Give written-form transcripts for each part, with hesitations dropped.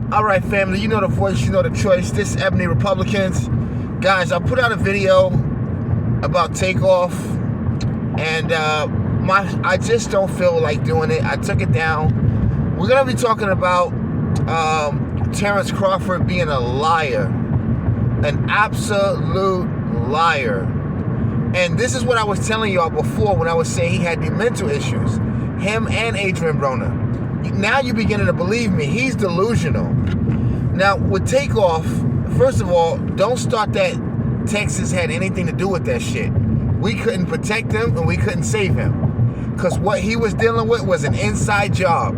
All right, family, you know the voice, you know the choice. This is Ebony Republicans. Guys, I put out a video about Takeoff, and I just don't feel like doing it. I took it down. We're going to be talking about Terence Crawford being a liar, an absolute liar. And this is what I was telling y'all before when I was saying he had the mental issues, him and Adrian Broner. Now you're beginning to believe me. He's delusional. Now, with Takeoff, first of all, don't start that Texas had anything to do with that shit. We couldn't protect him and we couldn't save him. Because what he was dealing with was an inside job.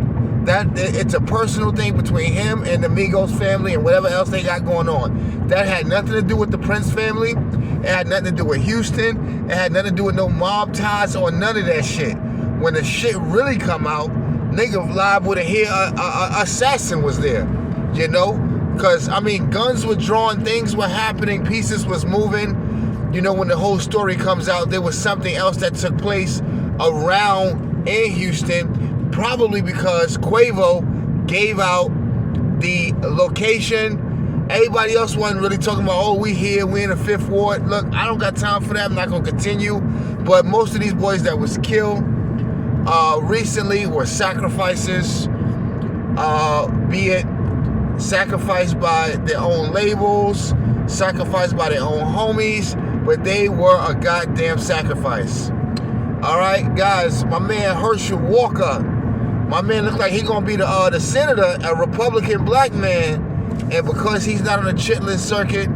It's a personal thing between him and the Migos family and whatever else they got going on. That had nothing to do with the Prince family. It had nothing to do with Houston. It had nothing to do with no mob ties or none of that shit. When the shit really come out, nigga live with a assassin was there, you know? Because, I mean, guns were drawn, things were happening, pieces was moving. You know, when the whole story comes out, there was something else that took place around in Houston, probably because Quavo gave out the location. Everybody else wasn't really talking about, oh, we here, we in the 5th Ward. Look, I don't got time for that. I'm not going to continue. But most of these boys that was killed recently were sacrifices, be it sacrificed by their own labels, sacrificed by their own homies, but they were a goddamn sacrifice. All right, guys, my man Herschel Walker, my man looks like he gonna be the senator, a Republican black man, and because he's not on the chitlin circuit,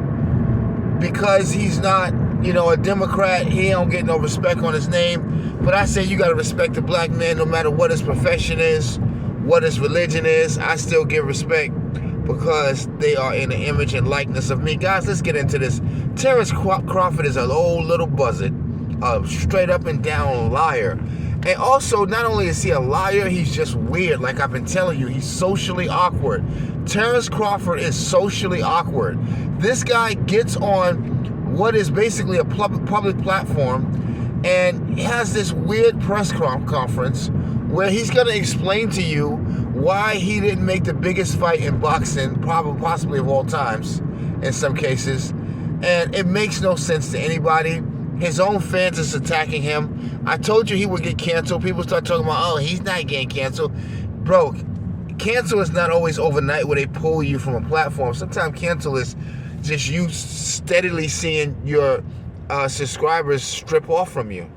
because he's not, you know, a Democrat, he don't get no respect on his name. But I say you gotta respect the black man no matter what his profession is, what his religion is. I still give respect because they are in the image and likeness of me. Guys, let's get into this. Terence Crawford is an old little buzzard, a straight up and down liar. And also, not only is he a liar, he's just weird. Like I've been telling you, he's socially awkward. Terence Crawford is socially awkward. This guy gets on what is basically a public platform and has this weird press conference where he's going to explain to you why he didn't make the biggest fight in boxing, possibly of all times, in some cases. And it makes no sense to anybody. His own fans is attacking him. I told you he would get canceled. People start talking about, oh, he's not getting canceled. Bro, cancel is not always overnight where they pull you from a platform. Sometimes cancel is just you steadily seeing your subscribers strip off from you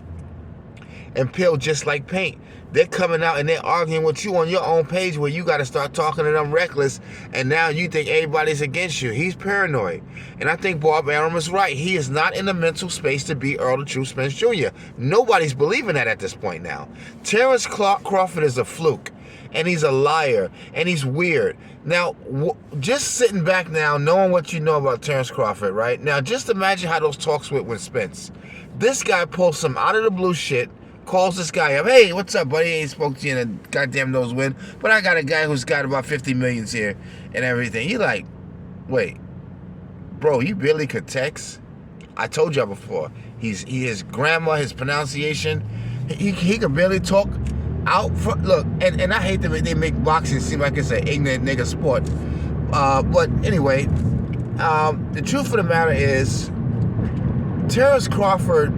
and peel just like paint. They're coming out and they're arguing with you on your own page where you got to start talking to them reckless, and now you think everybody's against you. He's paranoid. And I think Bob Arum is right. He is not in the mental space to be Earl the Truth Spence Jr. Nobody's believing that at this point now. Terence Crawford is a fluke, and he's a liar, and he's weird. Now, just sitting back now, knowing what you know about Terence Crawford, right? Now, just imagine how those talks went with Spence. This guy pulls some out of the blue shit, calls this guy up. Hey, what's up, buddy? I ain't spoke to you in a goddamn nose wind, but I got a guy who's got about 50 millions here and everything. He like, wait, bro, you really could text? I told y'all before. His grammar, his pronunciation, he can barely talk out front. Look, and I hate that they make boxing seem like it's an ignorant nigga sport. But anyway, the truth of the matter is, Terence Crawford,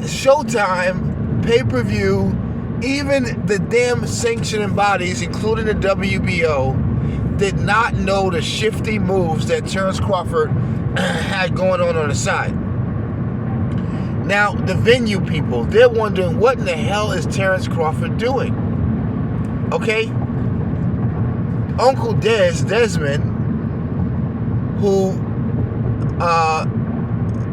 Showtime, pay-per-view, even the damn sanctioning bodies, including the WBO, did not know the shifty moves that Terence Crawford had going on the side. Now, the venue people, they're wondering, what in the hell is Terence Crawford doing? Okay? Uncle Desmond, who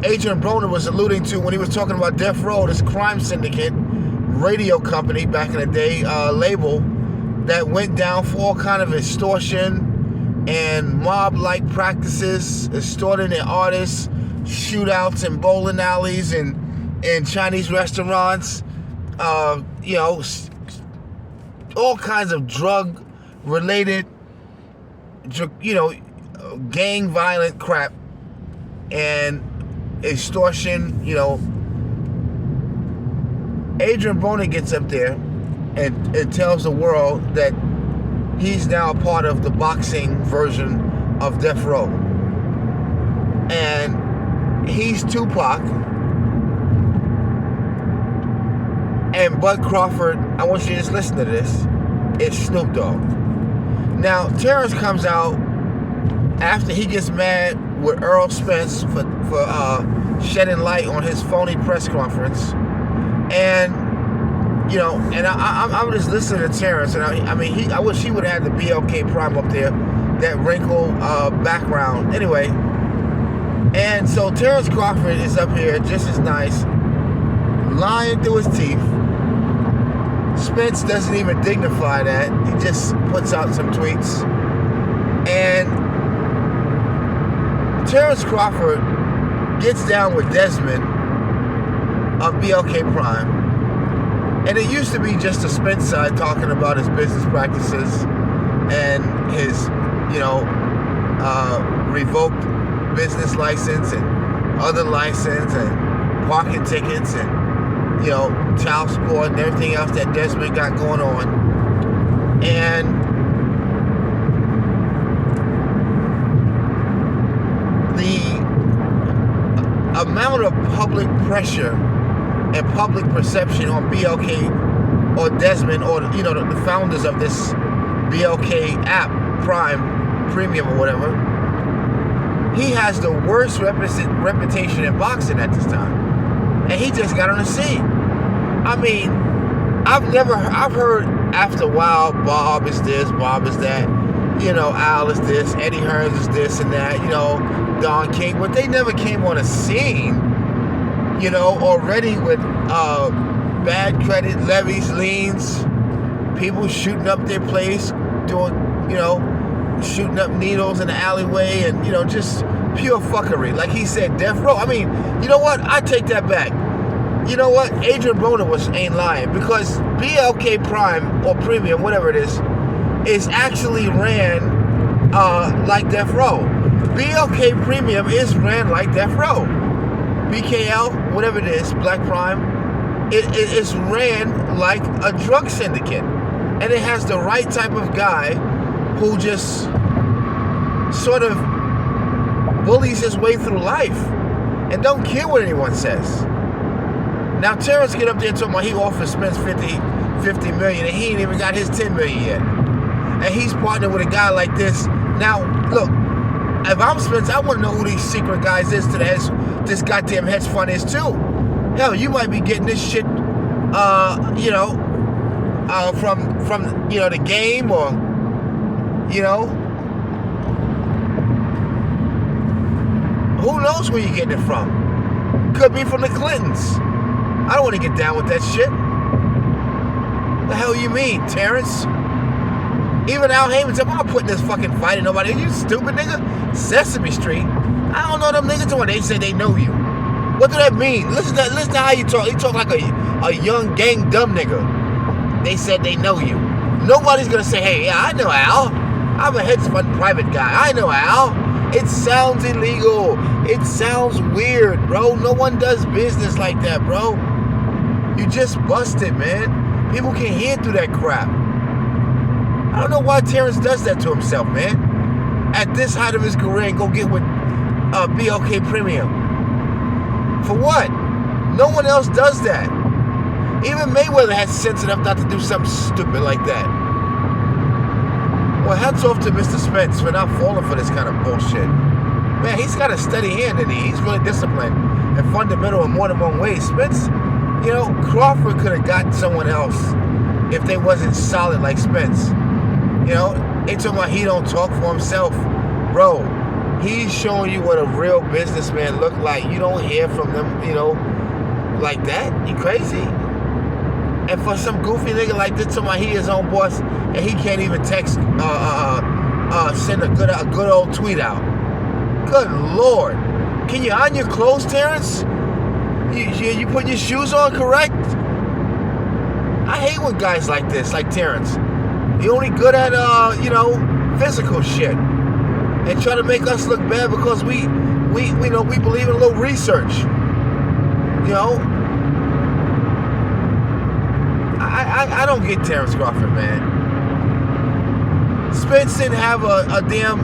Adrian Broner was alluding to when he was talking about Death Row, this crime syndicate radio company back in the day, label that went down for all kind of extortion and mob-like practices, extorting their artists, shootouts in bowling alleys and Chinese restaurants, you know, all kinds of drug-related, you know, gang violent crap and extortion. You know, Adrian Broner gets up there and tells the world that he's now a part of the boxing version of Death Row. And he's Tupac. And Bud Crawford, I want you to just listen to this, is Snoop Dogg. Now, Terrence comes out after he gets mad with Earl Spence for shedding light on his phony press conference. And, you know, and I'm just listening to Terrence, and I wish he would have had the BLK Prime up there, that wrinkle background. Anyway, and so Terence Crawford is up here just as nice, lying through his teeth. Spence doesn't even dignify that. He just puts out some tweets. And Terence Crawford gets down with Desmond of BLK Prime. And it used to be just a Spence side talking about his business practices and his, you know, revoked business license and other license and parking tickets and, you know, child support and everything else that Desmond got going on. And the amount of public pressure and public perception on BLK or Desmond or, you know, the founders of this BLK app, Prime, Premium or whatever, he has the worst reputation in boxing at this time. And he just got on the scene. I mean, I've heard after a while, Bob is this, Bob is that, you know, Al is this, Eddie Hearns is this and that, you know, Don King, but they never came on a scene, you know, already with bad credit, levies, liens, people shooting up their place, doing, you know, shooting up needles in the alleyway, and, you know, just pure fuckery. Like he said, Death Row. I mean, you know what? I take that back. You know what? Adrian Broner ain't lying, because BLK Prime or Premium, whatever it is actually ran like Death Row. BLK Premium is ran like Death Row. BKL, whatever it is, Black Prime, it is ran like a drug syndicate. And it has the right type of guy who just sort of bullies his way through life and don't care what anyone says. Now Terrence get up there talking about he offered Spence 50 million and he ain't even got his 10 million yet. And he's partnered with a guy like this. Now, look, if I'm Spence, I want to know who these secret guys is to this goddamn hedge fund is too. Hell, you might be getting this shit, you know, from you know, the game, or, you know, who knows where you're getting it from? Could be from the Clintons. I don't want to get down with that shit. The hell you mean, Terrence? Even Al Heyman said, I'm not putting this fucking fight in nobody. Are you stupid, nigga? Sesame Street. I don't know them niggas when they say they know you. What do that mean? Listen to how you talk. You talk like a young gang dumb nigga. They said they know you. Nobody's gonna say, hey, yeah, I know Al. I'm a hedge fund private guy. I know Al. It sounds illegal. It sounds weird, bro. No one does business like that, bro. You just busted, man. People can hear through that crap. I don't know why Terrence does that to himself, man. At this height of his career, and go get with BLK Premium. For what? No one else does that. Even Mayweather has sense enough not to do something stupid like that. Well, hats off to Mr. Spence for not falling for this kind of bullshit. Man, he's got a steady hand, and he's really disciplined and fundamental in more than one way. Spence, you know, Crawford could have got someone else if they wasn't solid like Spence. You know, they talking about he don't talk for himself. Bro, he's showing you what a real businessman look like. You don't hear from them, you know, like that. You crazy? And for some goofy nigga like this, talking about he his own boss, and he can't even text, send a good old tweet out. Good Lord. Can you iron your clothes, Terrence? You putting your shoes on correct? I hate when guys like this, like Terrence. You're only good at, you know, physical shit. And try to make us look bad because we know, we believe in a little research. You know? I I don't get Terence Crawford, man. Spence didn't have a damn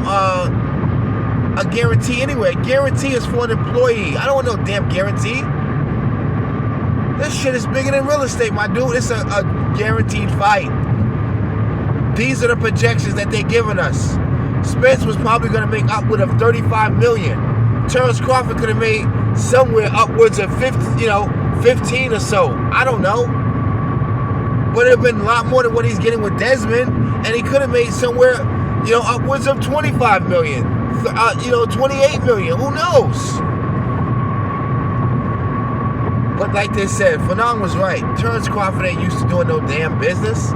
a guarantee anyway. Guarantee is for an employee. I don't want no damn guarantee. This shit is bigger than real estate, my dude. It's a guaranteed fight. These are the projections that they're giving us. Spence was probably going to make upward of $35 million. Terence Crawford could have made somewhere upwards of 15 or so. I don't know. But it would have been a lot more than what he's getting with Desmond. And he could have made somewhere, upwards of $25 million. 28 million. Who knows? But like they said, Fanon was right. Terence Crawford ain't used to doing no damn business.